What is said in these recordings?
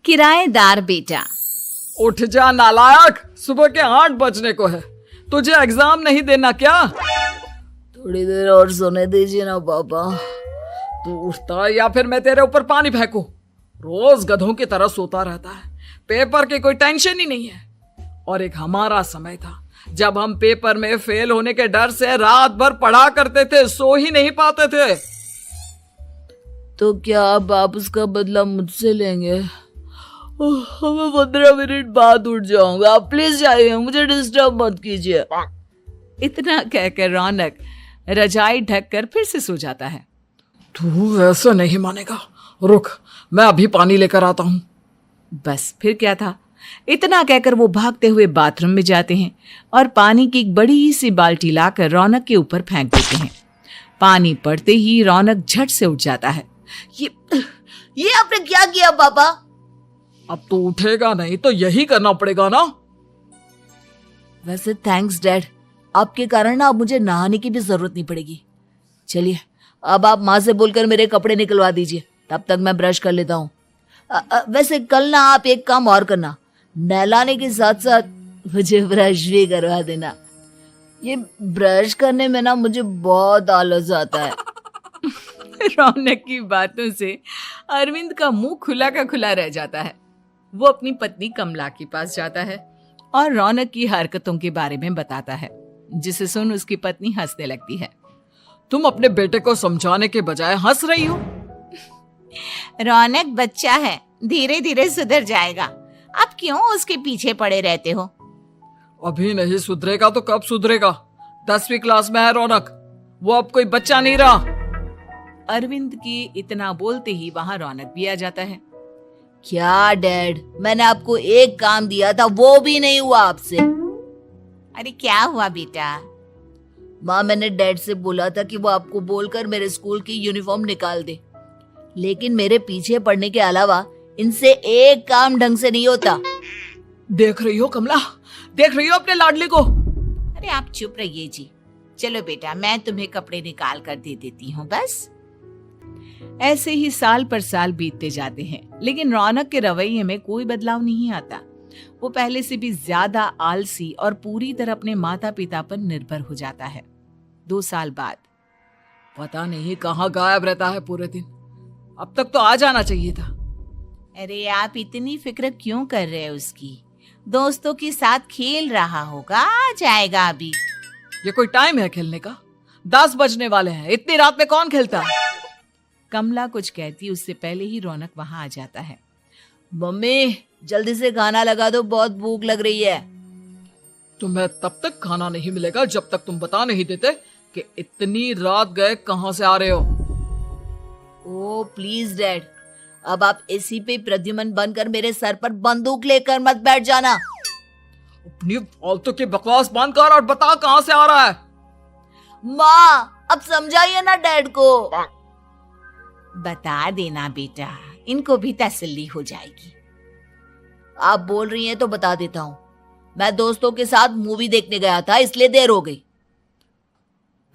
किराएदार बेटा। उठ जा नालायक, सुबह के 8 बजने को है। तुझे एग्जाम नहीं देना क्या? थोड़ी देर और सोने दीजिए ना पापा। तू उठता या फिर मैं तेरे ऊपर पानी फेंकूं? रोज गधों की तरह सोता रहता है, पेपर की कोई टेंशन ही नहीं है। और एक हमारा समय था जब हम पेपर में फेल होने के डर से रात भर पढ़ा करते थे, सो ही नहीं पाते थे। तो क्या अब आप उसका बदला मुझसे लेंगे? मैं 15 मिनट बाद उठ जाऊंगा, आप प्लीज जाइए, मुझे डिस्टर्ब मत कीजिए। इतना कहकर रौनक रजाई ढककर फिर से सो जाता है। तू ऐसा नहीं मानेगा, रुक मैं अभी पानी लेकर आता हूं। बस फिर क्या था, इतना कहकर वो भागते हुए बाथरूम में जाते हैं और पानी की एक बड़ी सी बाल्टी लाकर रौनक के ऊपर फेंक देते हैं। पानी पड़ते ही रौनक झट से उठ जाता है। ये आपने क्या किया पापा? अब तो उठेगा नहीं तो यही करना पड़ेगा ना। वैसे थैंक्स डैड, आपके कारण ना अब मुझे नहाने की भी जरूरत नहीं पड़ेगी। चलिए अब आप माँ से बोलकर मेरे कपड़े निकलवा दीजिए, तब तक मैं ब्रश कर लेता हूँ। वैसे कल ना आप एक काम और करना, नहलाने के साथ साथ मुझे ब्रश भी करवा देना। ये ब्रश करने में ना मुझे बहुत आलस आता है। रौनक की बातों से अरविंद का मुंह खुला का खुला रह जाता है। वो अपनी पत्नी कमला के पास जाता है और रौनक की हरकतों के बारे में बताता है, जिसे सुन उसकी पत्नी हंसने लगती है। तुम अपने बेटे को समझाने के बजाय हंस रही हो। रौनक बच्चा है, धीरे धीरे सुधर जाएगा, आप क्यों उसके पीछे पड़े रहते हो? अभी नहीं सुधरेगा तो कब सुधरेगा? 10वीं क्लास में है रौनक, वो अब कोई बच्चा नहीं रहा। अरविंद की इतना बोलते ही वहां रौनक भी आ जाता है। क्या डैड, मैंने आपको एक काम दिया था, वो भी नहीं हुआ आपसे। अरे क्या हुआ बेटा? माँ, मैंने डैड से बोला था कि वो आपको बोलकर मेरे स्कूल की यूनिफॉर्म निकाल दे, लेकिन मेरे पीछे पड़ने के अलावा इनसे एक काम ढंग से नहीं होता। देख रही हो कमला, देख रही हो अपने लाडले को? अरे आप चुप रहिए जी। चलो बेटा, मैं तुम्हें कपड़े निकाल कर दे देती हूँ। बस ऐसे ही साल पर साल बीतते जाते हैं, लेकिन रौनक के रवैये में कोई बदलाव नहीं आता। वो पहले से भी ज्यादा आलसी और पूरी तरह अपने माता पिता पर निर्भर हो जाता है। 2 साल बाद पता नहीं कहाँ गायब रहता है पूरे दिन, अब तक तो आ जाना चाहिए था। अरे आप इतनी फिक्र क्यों कर रहे हैं उसकी? दोस्तों के साथ खेल रहा होगा, आ जाएगा अभी। ये कोई टाइम है खेलने का? 10 बजने वाले हैं, इतनी रात में कौन खेलता है? कमला कुछ कहती उससे पहले ही रौनक वहां आ जाता है। मम्मी जल्दी से खाना लगा दो, बहुत भूख लग रही है। तुम्हें तब तक खाना नहीं मिलेगा जब तक तुम बता नहीं देते कि इतनी रात गए कहां से आ रहे हो। ओ प्लीज डैड, अब आप एसी पे प्रद्युमन बनकर मेरे सर पर बंदूक लेकर मत बैठ जाना। अपनी फालतू की बकवास बंद कर और बता कहां से आ रहा है। माँ अब समझाइए ना डैड को। बता देना बेटा, इनको भी तसल्ली हो जाएगी। आप बोल रही हैं तो बता देता हूँ, मैं दोस्तों के साथ मूवी देखने गया था, इसलिए देर हो गई।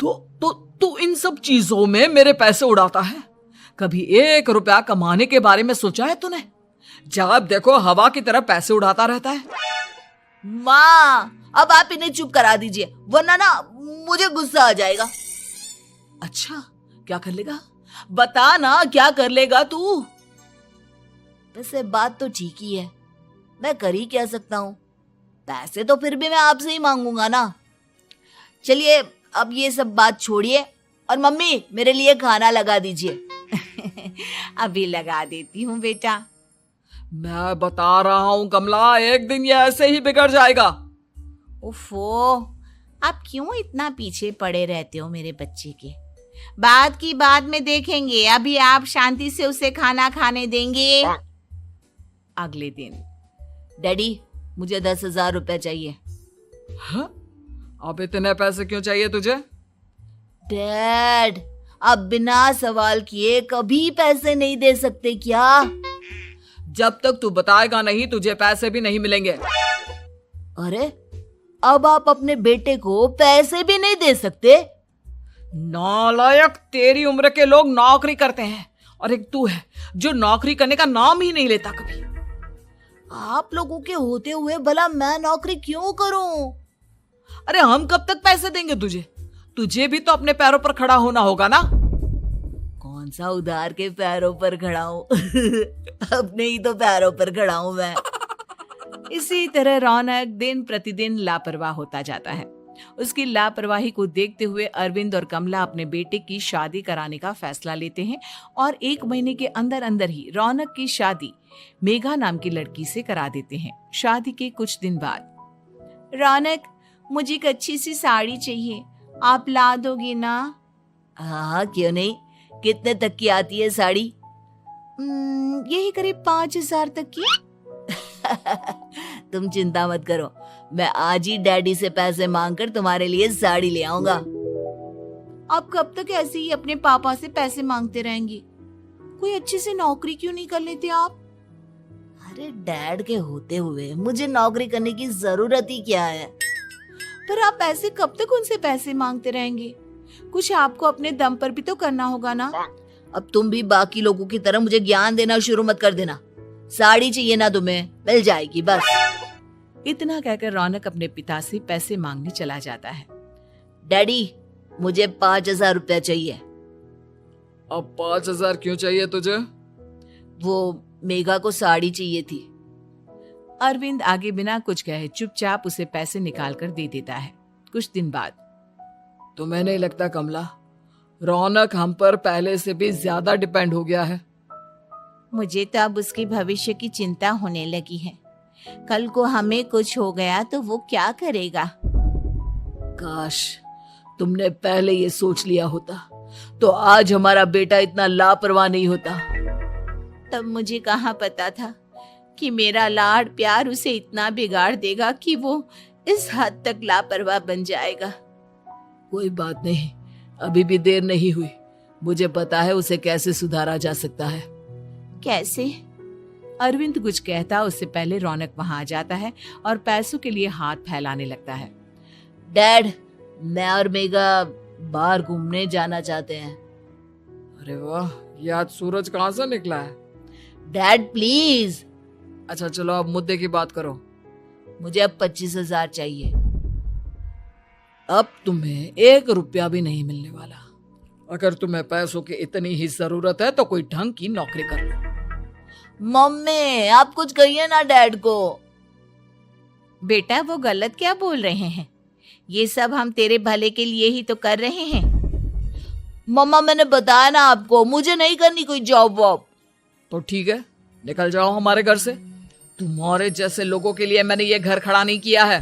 तो इन सब चीजों में मेरे पैसे उड़ाता है। कभी 1 रुपया कमाने के बारे में सोचा है तूने? जब देखो हवा की तरह पैसे उड़ाता रहता है। माँ अब आप इन्हें चुप करा दीजिए, वरना ना मुझे गुस्सा आ जाएगा। अच्छा क्या कर लेगा? बता ना क्या कर लेगा तू? वैसे बात तो ठीक ही है, मैं कर ही क्या सकता हूँ, पैसे तो फिर भी मैं आपसे ही मांगूंगा ना। चलिए अब ये सब बात छोड़िए और मम्मी मेरे लिए खाना लगा दीजिए। अभी लगा देती हूँ बेटा। मैं बता रहा हूँ कमला, एक दिन ये ऐसे ही बिगड़ जाएगा। ओफो, आप क्यों इतना पीछे पड़े रहते हो मेरे बच्चे के? बात की बाद में देखेंगे, अभी आप शांति से उसे खाना खाने देंगे। अगले दिन डैडी मुझे 10,000 रुपए चाहिए। हाँ? अब इतने पैसे क्यों चाहिए तुझे? डैड आप बिना सवाल किए कभी पैसे नहीं दे सकते क्या? जब तक तू बताएगा नहीं तुझे पैसे भी नहीं मिलेंगे। अरे अब आप अपने बेटे को पैसे भी नहीं दे सकते? नालायक, तेरी उम्र के लोग नौकरी करते हैं और एक तू है जो नौकरी करने का नाम ही नहीं लेता कभी। आप लोगों के होते हुए भला मैं नौकरी क्यों करूं? अरे हम कब तक पैसे देंगे तुझे? तुझे भी तो अपने पैरों पर खड़ा होना होगा ना। कौन सा उधार के पैरों पर खड़ा हूं? अपने ही तो पैरों पर खड़ा हूं मैं। इसी तरह रौनक दिन प्रतिदिन लापरवाह होता जाता है। उसकी लापरवाही को देखते हुए अरविंद और कमला अपने बेटे की शादी कराने का फैसला लेते हैं और 1 महीने के अंदर अंदर ही रौनक की शादी मेघा नाम की लड़की से करा देते हैं। शादी के कुछ दिन बाद, रौनक, मुझे एक अच्छी सी साड़ी चाहिए, आप ला दोगे ना? हाँ, क्यों नहीं। कितने तक की आती है साड़ी? यही करीब 5,000 तक की। तुम चिंता मत करो, मैं आज ही डैडी से पैसे मांगकर तुम्हारे लिए साड़ी ले आऊंगा। आप कब तक ऐसे ही अपने पापा से पैसे मांगते रहेंगी? कोई अच्छी सी नौकरी क्यों नहीं कर लेते आप? अरे डैड के होते हुए मुझे नौकरी करने की जरूरत ही क्या है? पर आप ऐसे कब तक उनसे पैसे मांगते रहेंगे? कुछ आपको अपने दम पर भी तो करना होगा ना। अब तुम भी बाकी लोगों की तरह मुझे ज्ञान देना शुरू मत कर देना। साड़ी चाहिए ना तुम्हें, मिल जाएगी बस। इतना कहकर रौनक अपने पिता से पैसे मांगने चला जाता है। डैडी, मुझे 5,000 रुपया चाहिए। अब 5,000 क्यों चाहिए तुझे? वो मेघा को साड़ी चाहिए थी। अरविंद आगे बिना कुछ कहे चुपचाप उसे पैसे निकाल कर दे देता है। कुछ दिन बाद, तुम्हें नहीं लगता कमला, रौनक हम पर पहले से भी ज्यादा डिपेंड हो गया है? मुझे तो अब उसके भविष्य की चिंता होने लगी है। कल को हमें कुछ हो गया तो वो क्या करेगा? काश तुमने पहले ये सोच लिया होता तो आज हमारा बेटा इतना लापरवाह नहीं होता। तब मुझे कहाँ पता था कि मेरा लाड प्यार उसे इतना बिगाड़ देगा कि वो इस हद तक लापरवाह बन जाएगा। कोई बात नहीं, अभी भी देर नहीं हुई। मुझे पता है उसे कैसे सुधारा जा सकता है। कैसे? अरविंद कुछ कहता उससे पहले रौनक वहां आ जाता है और पैसों के लिए हाथ फैलाने लगता है। डैड, मैं और मेघा बाहर घूमने जाना चाहते हैं। अरे वाह, ये आज सूरज कहाँ से निकला है? Dad please. अच्छा चलो अब मुद्दे की बात करो। मुझे अब 25,000 चाहिए। अब तुम्हें 1 रुपया भी नहीं मिलने वाला। अगर तुम्हें पैसों की इतनी ही जरूरत है तो कोई ढंग की नौकरी कर लो। मम्मी, आप कुछ कहिए ना डैड को। बेटा, वो गलत क्या बोल रहे हैं? ये सब हम तेरे भले के लिए ही तो कर रहे हैं। मम्मा, मैंने बताया ना आपको, मुझे नहीं करनी कोई जॉब वॉब। तो ठीक है, निकल जाओ हमारे घर से। तुम्हारे जैसे लोगों के लिए मैंने ये घर खड़ा नहीं किया है।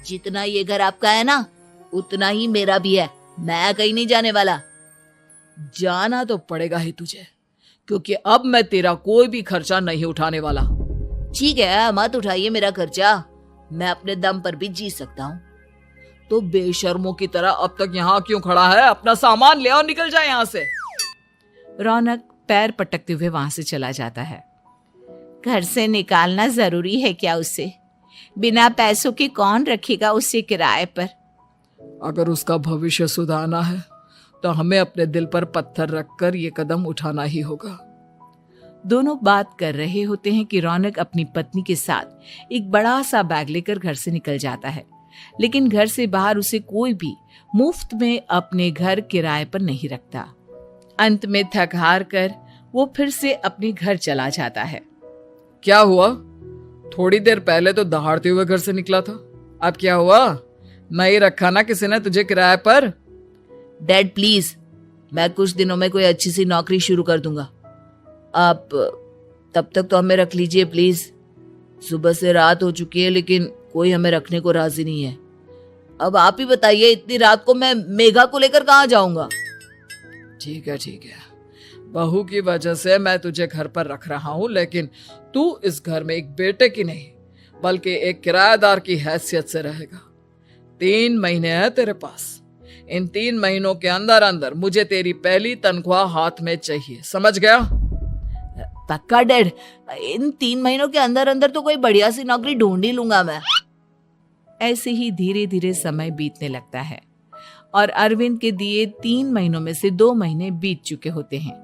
जितना ये घर आपका है ना, उतना ही मेरा भी है। मैं कहीं नहीं जाने वाला। जाना तो पड़ेगा ही तुझे, क्योंकि अब मैं तेरा कोई भी खर्चा नहीं उठाने वाला। ठीक है, मत उठाइए मेरा खर्चा, मैं अपने दम पर भी जी सकता हूँ। तो बेशर्मों की तरह अब तक यहाँ क्यों खड़ा है? अपना सामान ले और निकल जाए यहाँ से। रौनक पैर पटकते हुए वहां से चला जाता है। घर से निकालना जरूरी है क्या उसे? बिना पैसों के कौन रखेगा उसे किराए पर? अगर उसका भविष्य सुधारना है तो हमें अपने दिल पर पत्थर रखकर ये कदम उठाना ही होगा। दोनों बात कर रहे होते हैं कि रौनक अपनी पत्नी के साथ एक बड़ा सा बैग लेकर घर से निकल जाता है, लेकिन घर से बाहर उसे कोई भी मुफ्त में अपने घर किराए पर नहीं रखता। अंत में थक हार कर वो फिर से अपने घर चला जाता है। क्या हुआ? थोड़ी देर पहले तो दहाड़ते हुए घर से निकला था, अब क्या हुआ? नहीं रखा ना किसी ने तुझे किराए पर? डैड प्लीज, मैं कुछ दिनों में कोई अच्छी सी नौकरी शुरू कर दूंगा। आप तब तक तो हमें रख लीजिए प्लीज। सुबह से रात हो चुकी है लेकिन कोई हमें रखने को राजी नहीं है। अब आप ही बताइए, इतनी रात को मैं मेघा को लेकर कहाँ जाऊंगा? ठीक है, बहू की वजह से मैं तुझे घर पर रख रहा हूँ, लेकिन तू इस घर में एक बेटे की नहीं बल्कि एक किराएदार की हैसियत से रहेगा। 3 महीने हैं तेरे पास। इन 3 महीनों के अंदर अंदर मुझे तेरी पहली तनख्वाह हाथ में चाहिए, समझ गया? पक्का डैड, इन 3 महीनों के अंदर अंदर तो कोई बढ़िया सी नौकरी ढूंढ ही लूंगा मैं। ऐसे ही धीरे धीरे समय बीतने लगता है और अरविंद के दिए 3 महीनों में से 2 महीने बीत चुके होते हैं।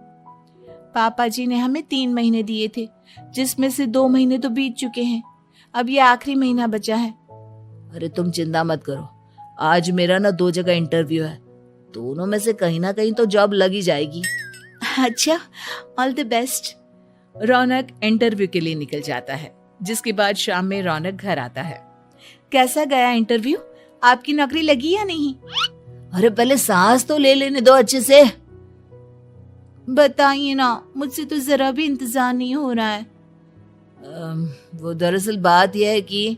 पापा जी ने हमें 3 महीने दिए थे, जिसमें से 2 महीने तो बीत चुके हैं। अब ये आखिरी महीना बचा है। अरे तुम चिंता मत करो, आज मेरा ना 2 जगह इंटरव्यू है, दोनों में से कहीं ना कहीं तो जॉब लगी जाएगी। अच्छा, all the best. Raunak interview के लिए निकल जाता है, जिसके बाद शाम में रौनक घर आता है। कैसा गया इंटरव्यू? आपकी नौकरी लगी या नहीं? अरे पहले सांस तो ले लेने दो अच्छे से। बताइए ना, मुझसे तो जरा भी इंतजार नहीं हो रहा है। वो दरअसल बात यह है कि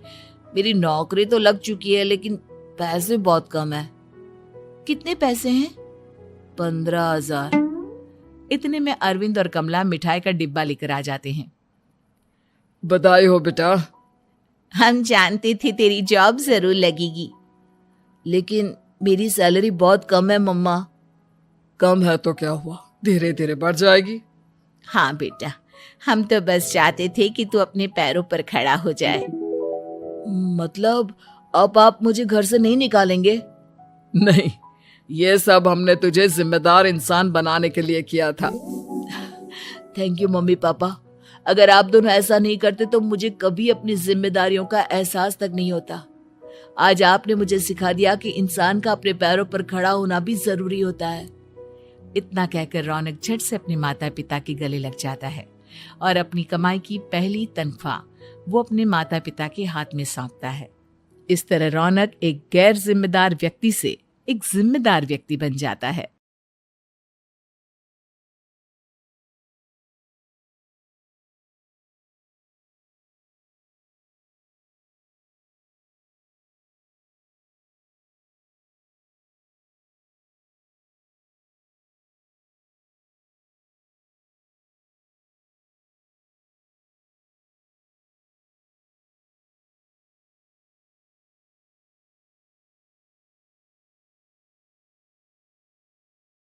मेरी नौकरी तो लग चुकी है, लेकिन पैसे बहुत कम है। कितने पैसे हैं? 15,000। इतने में अरविंद और कमला मिठाई का डिब्बा लेकर आ जाते हैं। बधाई हो बेटा। हम जानते थे तेरी जॉब जरूर लगेगी। लेकिन मेरी सैलरी बहुत कम है मम्मा। कम है तो क्या हुआ, धीरे धीरे बढ़ जाएगी। हाँ बेटा, हम तो बस चाहते थे कि तू अपने पैरों पर खड़ा हो जाए। मतलब अब आप मुझे घर से नहीं निकालेंगे? नहीं, ये सब हमने तुझे जिम्मेदार इंसान बनाने के लिए किया था। Thank you mummy papa. अगर आप दोनों ऐसा नहीं करते तो मुझे कभी अपनी जिम्मेदारियों का एहसास तक नहीं होता। आज आपने मुझे सिखा दिया कि इंसान का अपने पैरों पर खड़ा होना भी जरूरी होता है। इतना कहकर रौनक झट से अपने माता पिता के गले लग जाता है और अपनी कमाई की पहली तनख्वाह वो अपने माता पिता के हाथ में सौंपता है। इस तरह रौनक एक गैर जिम्मेदार व्यक्ति से एक जिम्मेदार व्यक्ति बन जाता है।